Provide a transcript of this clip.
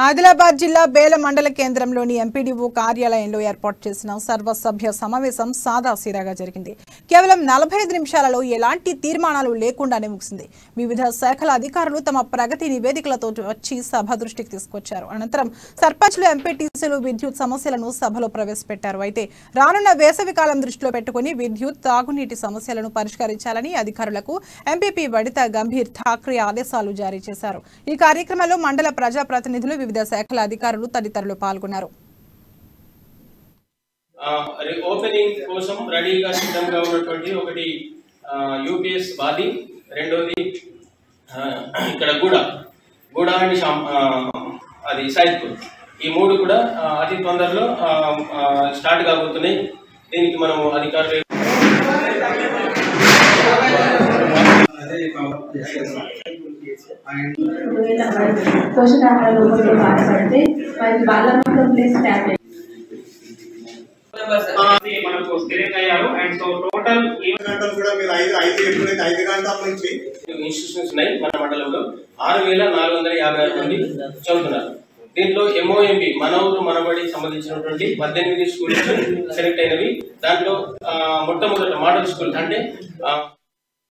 ఆదిలాబాద్ జిల్లా బేల మండల కేంద్రంలోని ఎంపీడీఓ కార్యాలయంలో ఏర్పాటు చేసిన సర్వసభ్య సమావేశం సాదాసీదాగా జరిగింది. కేవలం 45 నిమిషాలలో ఎలాంటి తీర్మానాలు లేకుండానే ముగిసింది. వివిధ శాఖల అధికారులు తమ ప్రగతి నివేదికలతో వచ్చి సభ దృష్టికి తీసుకొచ్చారు. అనంతరం సర్పంచ్లు, ఎంపీటీసీలు విద్యుత్ సమస్యలను సభలో ప్రవేశపెట్టారు. అయితే రానున్న వేసవి కాలం దృష్టిలో పెట్టుకుని విద్యుత్, తాగునీటి సమస్యలను పరిష్కరించాలని అధికారులకు ఎంపీపీ వడిత గంభీర్ ఠాక్రే ఆదేశాలు జారీ చేశారు. ఈ కార్యక్రమంలో మండల ప్రజాప్రతినిధులు, వివిధ శాఖల అధికారులు తదితరులు పాల్గొన్నారు. ఓపెనింగ్ కోసం రెడీగా సిద్ధంగా ఉన్నటువంటి ఒకటి యూపీఎస్ బాది, రెండోది ఇక్కడ గూడ అండ్ అది సైద్పూర్, ఈ మూడు కూడా అతి తొందరలో స్టార్ట్ కాబోతున్నాయి. దీనికి మనం అధికారులు పోషకాహార లోపంతో బాధపడితే వారికి బాలనగర్ ప్లేస్ స్టార్ట్ మనకు స్థిరయ్యారు. అండ్ సో టోటల్ గంటలు కూడా మీరు 5 గంటల నుంచి ఇన్స్టిట్యూషన్స్ ఉన్నాయి. మన మండలంలో 6,456 మంది చదువుతున్నారు. దీంట్లో MOMB మన ఊరు మనబడి సంబంధించినటువంటి 18 స్కూల్స్ సెలెక్ట్ అయినవి. దాంట్లో మొట్టమొదటి మోడల్ స్కూల్ అంటే